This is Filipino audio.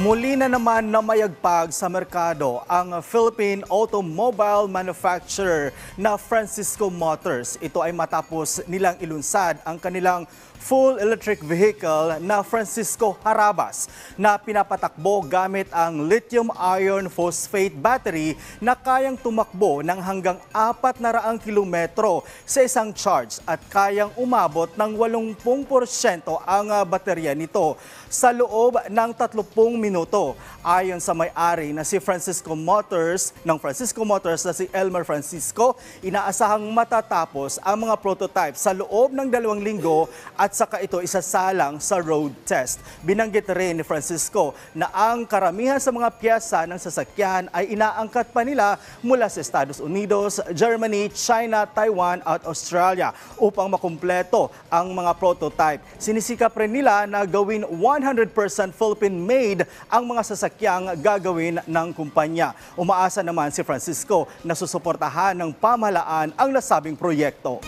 Muli na naman na mayagpag sa merkado ang Philippine automobile manufacturer na Francisco Motors. Ito ay matapos nilang ilunsad ang kanilang full electric vehicle na Francisco Harabas na pinapatakbo gamit ang lithium iron phosphate battery na kayang tumakbo ng hanggang 400 kilometro sa isang charge at kayang umabot ng 80% ang baterya nito sa loob ng 30 minuto. Ayon sa may-ari na si Francisco Motors na si Elmer Francisco, inaasahang matatapos ang mga prototype sa loob ng 2 linggo at saka ito isasalang sa road test. Binanggit rin ni Francisco na ang karamihan sa mga piyesa ng sasakyan ay inaangkat pa nila mula sa Estados Unidos, Germany, China, Taiwan at Australia upang makumpleto ang mga prototype. Sinisikap rin nila na gawin 100% Philippine-made ang mga sasakyang gagawin ng kumpanya. Umaasa naman si Francisco na susuportahan ng pamahalaan ang nasabing proyekto.